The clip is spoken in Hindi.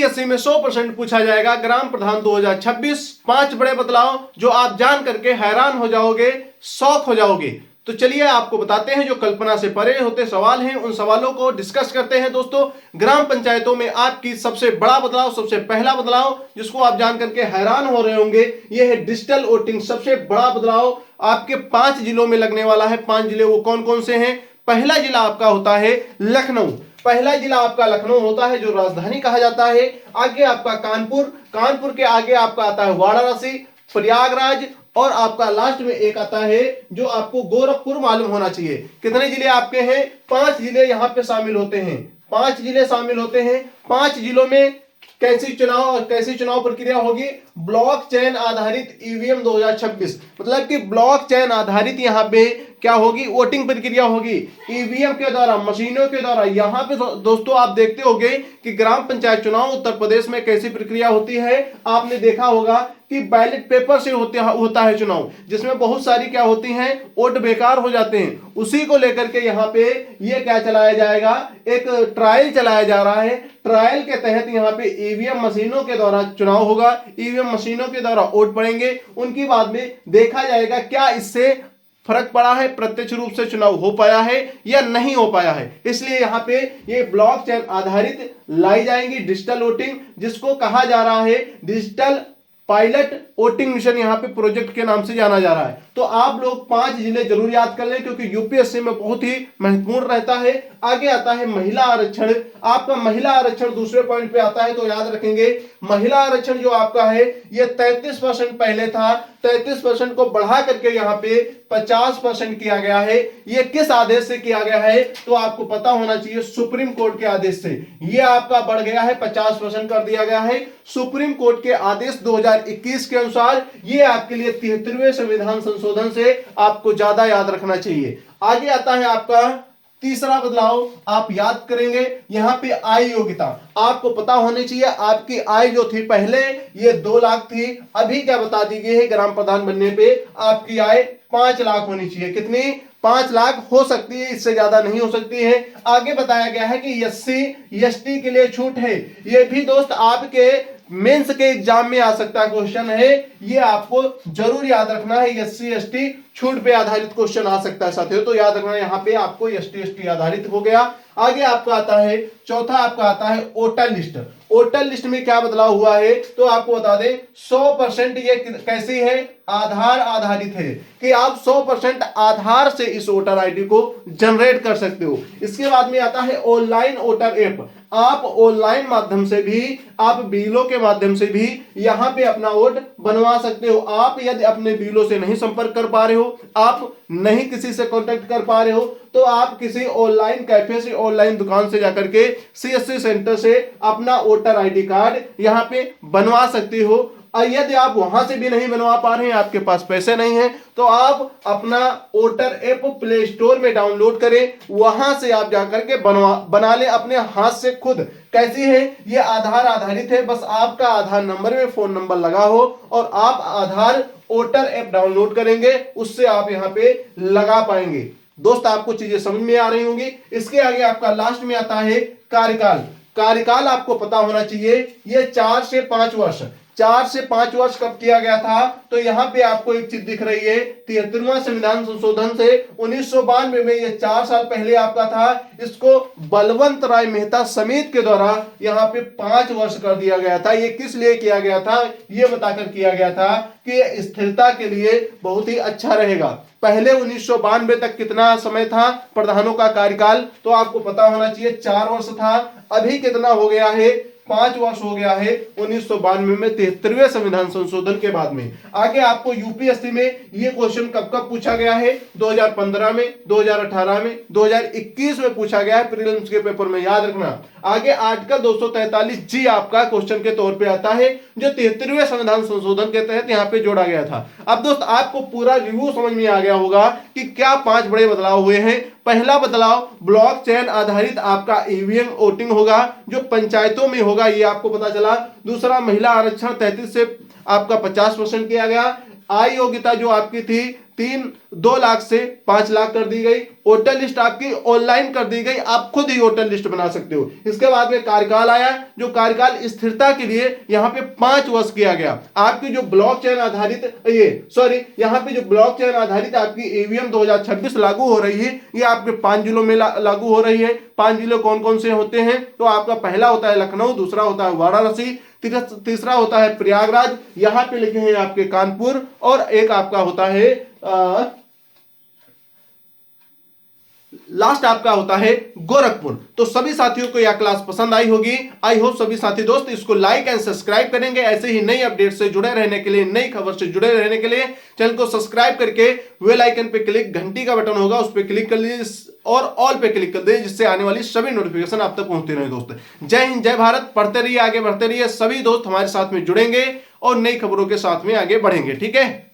यूपीएससी में 100% पूछा जाएगा ग्राम प्रधान 2026। 5 बड़े बदलाव जो आप जान करके हैरान हो जाओगे, शॉक हो जाओगे। तो चलिए आपको बताते हैं जो कल्पना से परे होते सवाल हैं, उन सवालों को डिस्कस करते हैं। दोस्तों, ग्राम पंचायतों में आपकी सबसे बड़ा बदलाव, सबसे पहला बदलाव जिसको आप जान करके हैरान हो रहे होंगे, यह है डिजिटल वोटिंग। सबसे बड़ा बदलाव आपके 5 जिलों में लगने वाला है। 5 जिले वो कौन कौन से हैं? पहला जिला आपका होता है लखनऊ। पहला जिला आपका लखनऊ होता है जो राजधानी कहा जाता है। आगे आपका कानपुर, कानपुर के आगे आपका आता है वाराणसी, प्रयागराज, और आपका लास्ट में एक आता है जो आपको गोरखपुर मालूम होना चाहिए। कितने जिले आपके हैं? 5 जिले यहां पे शामिल होते हैं। 5 जिले शामिल होते हैं। 5 जिलों में कैसी चुनाव प्रक्रिया होगी? ब्लॉक चेन आधारित ईवीएम 2026, मतलब कि ब्लॉक चेन आधारित यहां पे क्या होगी? वोटिंग प्रक्रिया होगी ईवीएम के द्वारा, मशीनों के द्वारा। यहां पे दोस्तों आप देखते होंगे कि ग्राम पंचायत चुनाव उत्तर प्रदेश में कैसी प्रक्रिया होती है। आपने देखा होगा कि बैलेट पेपर से होता है चुनाव, जिसमें बहुत सारी क्या होती हैं? वोट बेकार हो जाते हैं। उसी को लेकर के यहाँ पे ये क्या चलाया जाएगा? एक ट्रायल चलाया जा रहा है। ट्रायल के तहत यहाँ पे ईवीएम मशीनों के द्वारा चुनाव होगा, ईवीएम मशीनों के द्वारा वोट पड़ेंगे। उनकी बाद में देखा जाएगा क्या इससे फर्क पड़ा है, प्रत्यक्ष रूप से चुनाव हो पाया है या नहीं हो पाया है। इसलिए यहाँ पे ये ब्लॉक चेन आधारित लाई जाएंगी डिजिटल वोटिंग, जिसको कहा जा रहा है डिजिटल पायलट वोटिंग मिशन। यहाँ पे प्रोजेक्ट के नाम से जाना जा रहा है। तो आप लोग 5 जिले जरूर याद कर लें, क्योंकि यूपीएससी में बहुत ही महत्वपूर्ण रहता है। आगे आता है महिला आरक्षण। आपका महिला आरक्षण दूसरे पॉइंट पे आता है, तो याद रखेंगे महिला आरक्षण जो आपका है ये 33% पहले था, 33% को बढ़ा करके यहाँ पे 50% किया गया है। ये किस आदेश से किया गया है? तो आपको पता होना चाहिए, सुप्रीम कोर्ट के आदेश से ये आपका बढ़ गया है, 50% कर दिया गया है सुप्रीम कोर्ट के आदेश 2021 के अनुसार। ये आपके लिए 73वें संविधान संशोधन से आपको ज्यादा याद रखना चाहिए। आगे आता है आपका तीसरा बदलाव, आप याद करेंगे यहाँ पे आय योग्यता। आपको पता होनी चाहिए आपकी आय जो थी पहले ये 2 लाख थी, अभी क्या बता दी गई है? ग्राम प्रधान बनने पे आपकी आय 5 लाख होनी चाहिए। कितनी? 5 लाख हो सकती है, इससे ज्यादा नहीं हो सकती है। आगे बताया गया है कि एससी एसटी के लिए छूट है। ये भी दोस्त आपके मेंस के एग्जाम में आ सकता क्वेश्चन है, ये आपको जरूर याद रखना है। एससी एसटी छूट पे आधारित क्वेश्चन आ सकता है साथियों, तो याद रखना यहाँ पे आपको एसटी एसटी आधारित हो गया। आगे आपका आता है चौथा, आपका आता है वोटर लिस्ट। वोटर लिस्ट में क्या बदलाव हुआ है? तो आपको बता दें 100% ये कैसी है? आधार आधारित है, कि आप 100% आधार से इस वोटर आईडी को जनरेट कर सकते हो। इसके बाद में आता है ऑनलाइन वोटर ऐप। आप ऑनलाइन माध्यम से भी, आप बीएलओ के माध्यम से भी यहां पे अपना वोट बनवा सकते हो। आप यदि अपने बीएलओ से नहीं संपर्क कर पा रहे हो, आप नहीं किसी से कांटेक्ट कर पा रहे हो, तो आप किसी ऑनलाइन कैफे से, ऑनलाइन दुकान से जाकर के सीएससी सेंटर से अपना वोटर आईडी कार्ड यहां पे बनवा सकते हो। और यदि आप वहां से भी नहीं बनवा पा रहे हैं, आपके पास पैसे नहीं है, तो आप अपना वोटर ऐप प्ले स्टोर में डाउनलोड करें, वहां से आप जाकर के बना ले अपने हाथ से खुद। कैसी है? ये आधार आधारित है, बस आपका आधार नंबर में फोन नंबर लगा हो और आप आधार वोटर ऐप डाउनलोड करेंगे, उससे आप यहाँ पे लगा पाएंगे। दोस्त आपको चीजें समझ में आ रही होंगी। इसके आगे आपका लास्ट में आता है कार्यकाल। कार्यकाल आपको पता होना चाहिए, ये 4 से 5 वर्ष, 4 से 5 वर्ष कब किया गया था? तो यहाँ पे आपको एक चीज दिख रही है, 73वां संविधान संशोधन से 1992 में, ये 4 साल पहले आपका था। इसको बलवंत राय मेहता समिति के द्वारा यहाँ पे 5 वर्ष कर दिया गया था। ये किस लिए किया गया था? ये बताकर किया गया था कि स्थिरता के लिए बहुत ही अच्छा रहेगा। पहले 1992 तक कितना समय था प्रधानों का कार्यकाल? तो आपको पता होना चाहिए 4 वर्ष था। अभी कितना हो गया है? 5 वर्ष हो गया है 1992 में, 73वें संविधान संशोधन के बाद में। आगे आपको यूपीएससी में ये क्वेश्चन कब कब पूछा गया है? 2015 में, 2018 में, 2021 में पूछा गया है प्रीलिम्स के पेपर में, याद रखना। आगे आर्टिकल 243G आपका क्वेश्चन के तौर पे आता है, जो 73वें संविधान संशोधन के तहत यहाँ पे जोड़ा गया था। अब दोस्त आपको पूरा रिव्यू समझ में आ गया होगा कि क्या 5 बड़े बदलाव हुए हैं। पहला बदलाव, ब्लॉक चेन आधारित आपका ईवीएम वोटिंग होगा, जो पंचायतों में होगा, ये आपको पता चला। दूसरा, महिला आरक्षण 33 से आपका 50% किया गया। आय योग्यता जो आपकी थी 3 2 लाख से 5 लाख कर दी गई। वोटर लिस्ट आपकी ऑनलाइन कर दी गई, आप खुद ही वोटर लिस्ट बना सकते हो। इसके बाद में कार्यकाल आया, जो कार्यकाल स्थिरता के लिए यहाँ पे 5 वर्ष किया गया। आपकी जो ब्लॉकचेन आधारित यहाँ पे जो ब्लॉकचेन आधारित आपकी ईवीएम 2026 लागू हो रही है, ये आपके 5 जिलों में लागू हो रही है। 5 जिले कौन कौन से होते हैं? तो आपका पहला होता है लखनऊ, दूसरा होता है वाराणसी, तीसरा होता है प्रयागराज, यहां पे लिखे हैं आपके कानपुर, और एक आपका होता है लास्ट आपका होता है गोरखपुर। तो सभी साथियों को यह क्लास पसंद आई होगी। आई होप सभी साथी दोस्त इसको लाइक एंड सब्सक्राइब करेंगे। ऐसे ही नई अपडेट से जुड़े रहने के लिए, नई खबर से जुड़े रहने के लिए चैनल को सब्सक्राइब करके बेल आइकन पे क्लिक, घंटी का बटन होगा उस पर क्लिक कर लीजिए और ऑल पे क्लिक कर दीजिए, जिससे आने वाली सभी नोटिफिकेशन आप तक पहुंचते रहे। दोस्त जय हिंद, जय भारत, पढ़ते रहिए, आगे बढ़ते रहिए। सभी दोस्त हमारे साथ में जुड़ेंगे और नई खबरों के साथ में आगे बढ़ेंगे। ठीक है।